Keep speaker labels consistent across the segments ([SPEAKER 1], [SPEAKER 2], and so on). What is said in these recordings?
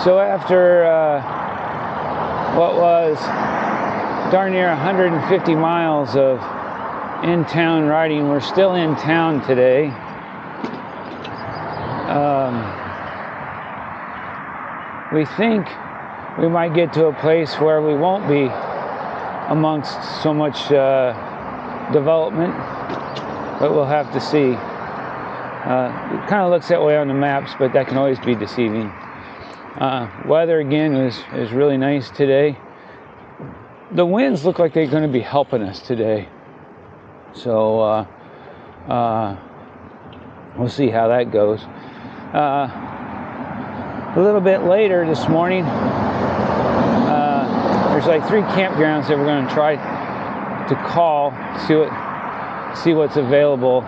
[SPEAKER 1] So after what was darn near 150 miles of in-town riding, we're still in town today. We think we might get to a place where we won't be amongst so much development, but we'll have to see. It kind of looks that way on the maps, but that can always be deceiving. Weather again is really nice today. The winds look like they're going to be helping us today, so we'll see how that goes. A little bit later this morning, there's like 3 campgrounds that we're going to try to call, see what's available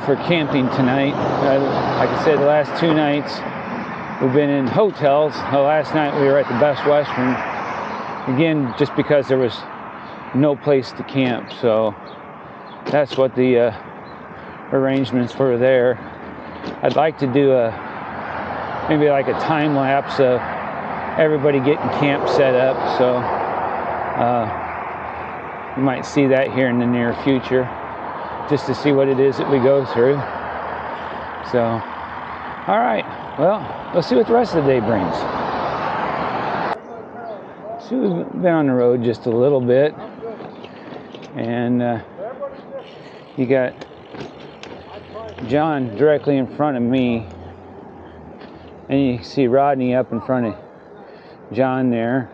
[SPEAKER 1] for camping tonight. Like I said, the last 2 nights we've been in hotels. The last night we were at the Best Western, again just because there was no place to camp, so that's what the arrangements were there. I'd like to do maybe like a time lapse of everybody getting camp set up, so you might see that here in the near future, just to see what it is that we go through. So, all right, well, let's see what the rest of the day brings. So we've been on the road just a little bit, and you got John directly in front of me, and you can see Rodney up in front of John there.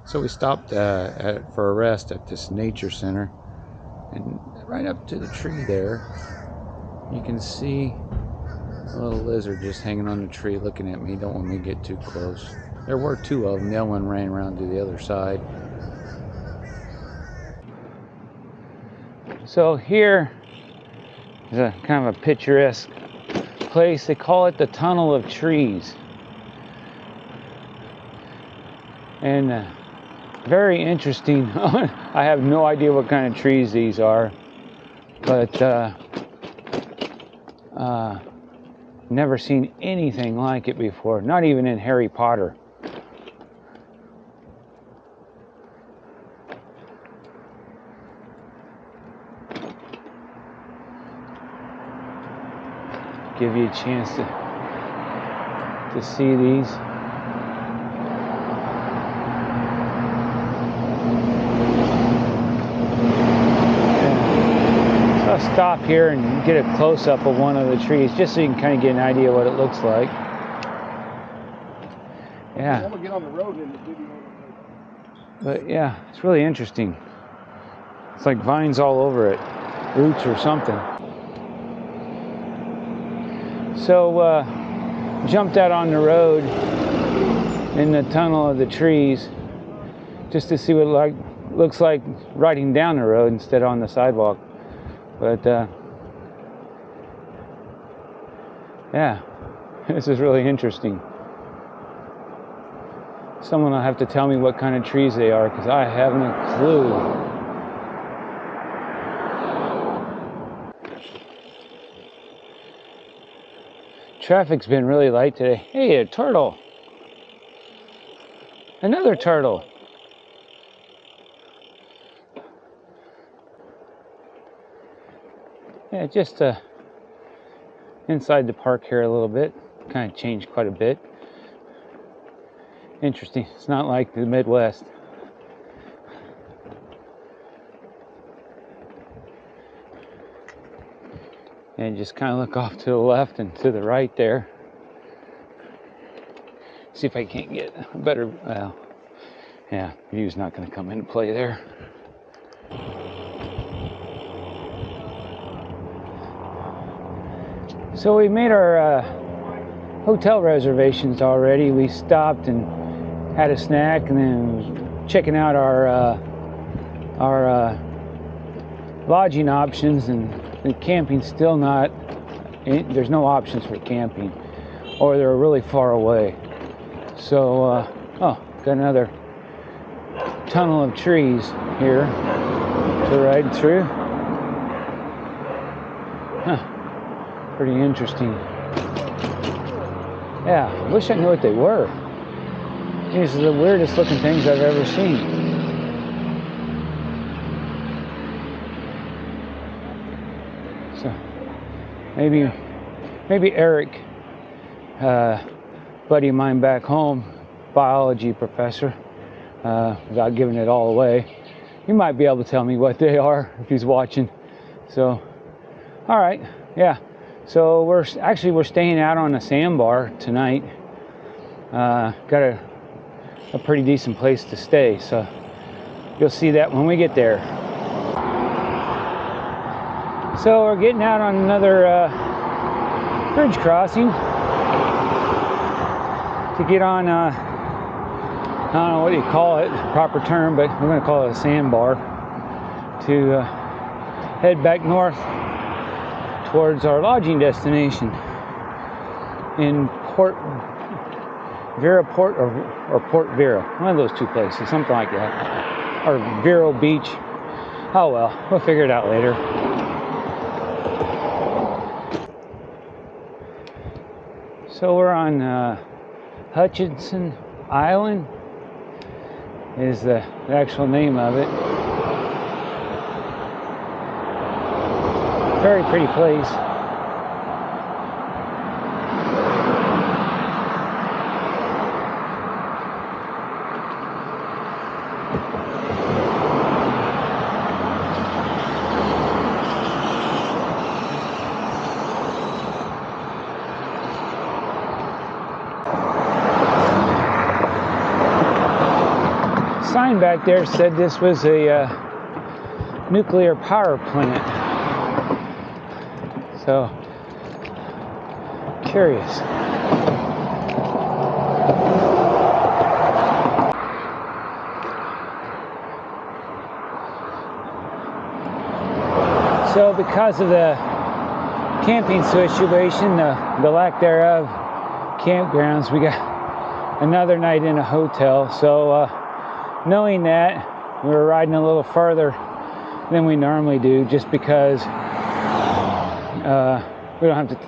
[SPEAKER 1] So we stopped for a rest at this nature center, and right up to the tree there you can see a little lizard just hanging on the tree looking at me. Don't want me to get too close. There were 2 of them. The other one ran around to the other side. So here is a kind of a picturesque place. They call it the Tunnel of Trees, and very interesting. I have no idea what kind of trees these are, but never seen anything like it before, not even in Harry Potter. Give you a chance to see these. I'll stop here and get a close-up of one of the trees, just so you can kind of get an idea what it looks like. Yeah.
[SPEAKER 2] I'm gonna get on the road in the video.
[SPEAKER 1] But yeah, it's really interesting. It's like vines all over it, roots or something. So jumped out on the road in the tunnel of the trees just to see what it looks like riding down the road instead of on the sidewalk. But yeah, this is really interesting. Someone will have to tell me what kind of trees they are, because I haven't a clue. Traffic's been really light today. Hey, a turtle. Another turtle. Yeah, just inside the park here a little bit. Kind of changed quite a bit. Interesting. It's not like the Midwest. And just kind of look off to the left and to the right there. See if I can't get a better, well, yeah, view's not going to come into play there. So we made our hotel reservations already. We stopped and had a snack, and then was checking out our lodging options, and the camping's still not, there's no options for camping. or they're really far away. So, oh, got another tunnel of trees here to ride through. Huh, pretty interesting. Yeah, I wish I knew what they were. These are the weirdest looking things I've ever seen. So, maybe Eric, buddy of mine back home, biology professor, without giving it all away, he might be able to tell me what they are if he's watching. So, all right, yeah. So we're staying out on a sandbar tonight. Got a pretty decent place to stay, so you'll see that when we get there. So we're getting out on another bridge crossing to get on, I don't know what do you call it, proper term, but we're going to call it a sandbar, to head back north towards our lodging destination in Port Vera or Port Vera, one of those two places, something like that, or Vero Beach. Oh well, we'll figure it out later. So we're on Hutchinson Island is the actual name of it. Very pretty place. Sign back there said this was a nuclear power plant. So, curious. So, because of the camping situation, the lack thereof, campgrounds, we got another night in a hotel. So, knowing that, we were riding a little farther than we normally do, just because we don't have to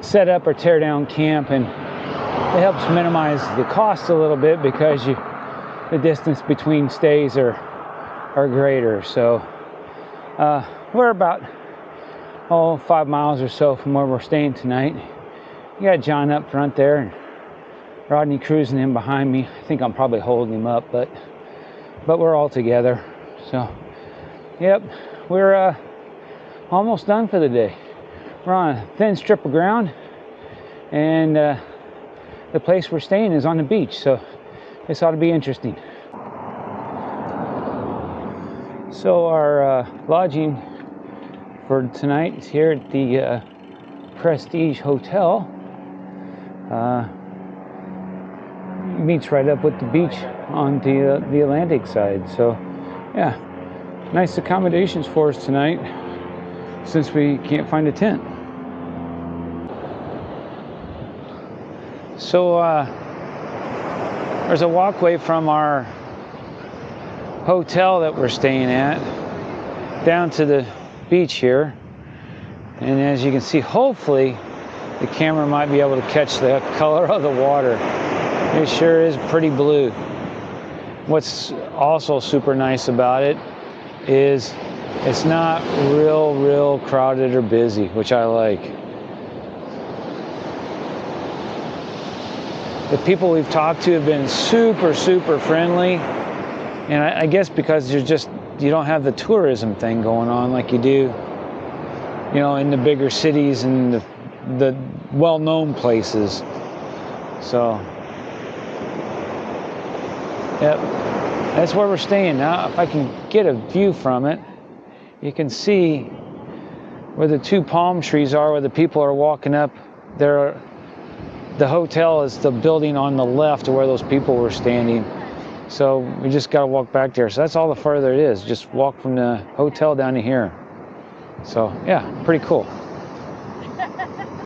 [SPEAKER 1] set up or tear down camp, and it helps minimize the cost a little bit because the distance between stays are greater. So we're about 5 miles or so from where we're staying tonight. You got John up front there and Rodney cruising in behind me. I think I'm probably holding him up, but we're all together. So yep, we're almost done for the day. We're on a thin strip of ground, and the place we're staying is on the beach, so this ought to be interesting. So our lodging for tonight is here at the Prestige Hotel. Meets right up with the beach on the Atlantic side. So yeah, nice accommodations for us tonight since we can't find a tent. So there's a walkway from our hotel that we're staying at down to the beach here, and as you can see, hopefully the camera might be able to catch the color of the water. It sure is pretty blue. What's also super nice about it is it's not real crowded or busy, which I like. The people we've talked to have been super friendly, and I guess because you don't have the tourism thing going on like you do, in the bigger cities and the well-known places. So yep, that's where we're staying now. If I can get a view from it, you can see where the two palm trees are, where the people are walking up there. The hotel is the building on the left of where those people were standing. So we just got to walk back there. So that's all the further it is. Just walk from the hotel down to here. So yeah, pretty cool.